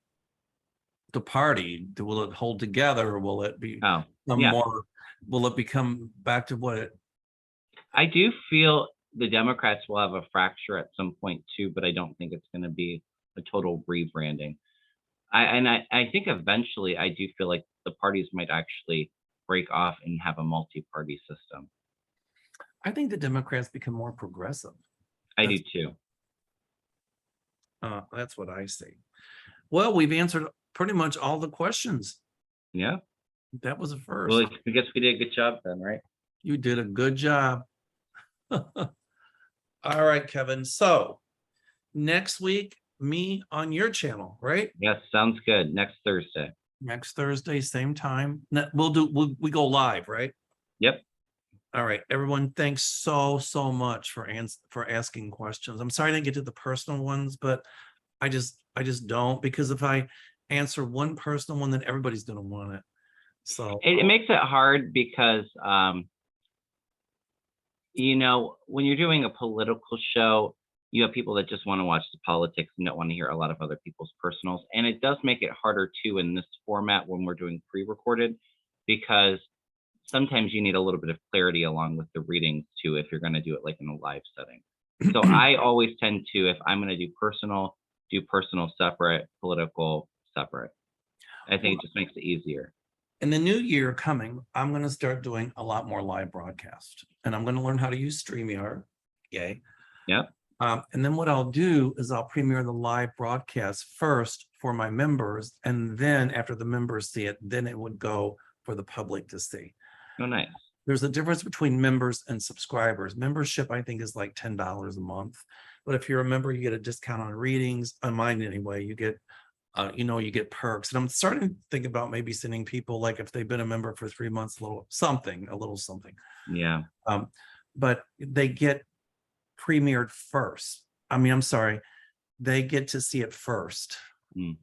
the party. Will it hold together or will it be Oh, yeah. more? Will it become back to what it? I do feel the Democrats will have a fracture at some point too, but I don't think it's going to be a total rebranding. I think eventually I do feel like the parties might actually break off and have a multi-party system. I think the Democrats become more progressive. I do too. That's what I see. Well, we've answered pretty much all the questions. Yeah. That was a first. Well, I guess we did a good job then, right? You did a good job. All right, Kevin. So next week, me on your channel, right? Yes, sounds good. Next Thursday. Next Thursday, same time. We go live, right? Yep. All right, everyone. Thanks so much for asking questions. I'm sorry I didn't get to the personal ones, but I just don't, because if I answer one personal one, then everybody's going to want it. So it makes it hard because when you're doing a political show, you have people that just want to watch the politics and don't want to hear a lot of other people's personals. And it does make it harder too in this format when we're doing pre-recorded, because sometimes you need a little bit of clarity along with the readings too, if you're going to do it like in a live setting. So I always tend to, if I'm going to do personal separate, political separate. I think it just makes it easier. in the new year coming, I'm going to start doing a lot more live broadcast, and I'm going to learn how to use StreamYard. Yay. Yeah. And then what I'll do is I'll premiere the live broadcast first for my members, and then after the members see it, then it would go for the public to see. Oh, nice. There's a difference between members and subscribers. Membership, I think, is like $10 a month. But if you're a member, you get a discount on readings. On mine anyway, you get, you get perks. And I'm starting to think about maybe sending people, like if they've been a member for 3 months, a little something. Yeah. But they get premiered first. I mean, I'm sorry. they get to see it first. Mm.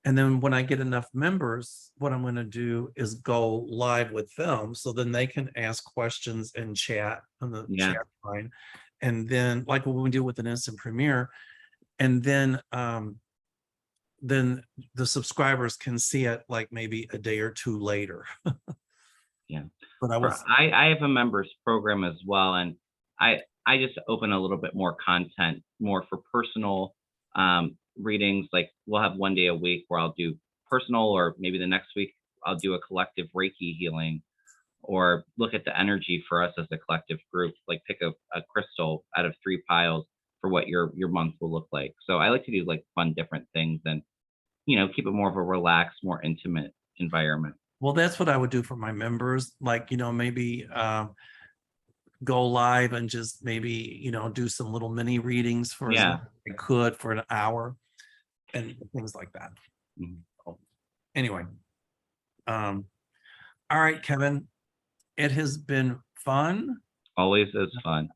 And then when I get enough members, what I'm going to do is go live with them. So then they can ask questions and chat on the Yeah. chat line. And then like what we do with an instant premiere. And then the subscribers can see it like maybe a day or two later. Yeah. But I was, I have a members program as well, and I just open a little bit more content, more for personal readings. Like we'll have one day a week where I'll do personal, or maybe the next week I'll do a collective Reiki healing, or look at the energy for us as a collective group, like pick a crystal out of 3 piles for what your month will look like. So I like to do like fun different things and, you know, keep it more of a relaxed, more intimate environment. well, that's what I would do for my members. Like, you know, maybe go live and just maybe, you know, do some little mini readings for as Yeah. long as I could for an hour and things like that. Mhm. So, anyway, all right, Kevin, it has been fun. Always is fun.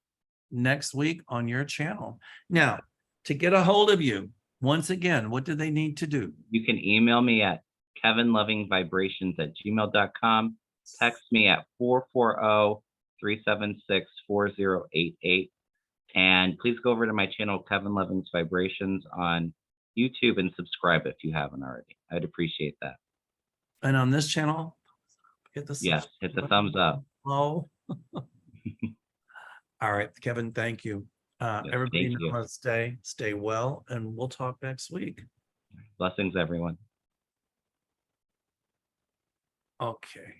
Next week on your channel. Now, to get a hold of you, once again, what do they need to do? You can email me at kevinlovingvibrations@gmail.com. Text me at 440-376-4088. And please go over to my channel, Kevin Loving's Vibrations, on YouTube and subscribe if you haven't already. I'd appreciate that. And on this channel, hit the Yes, hit the thumbs up. Oh. All right, Kevin, thank you. Yes, Everybody thank you. namaste, stay well, and we'll talk next week. Blessings, everyone. Okay.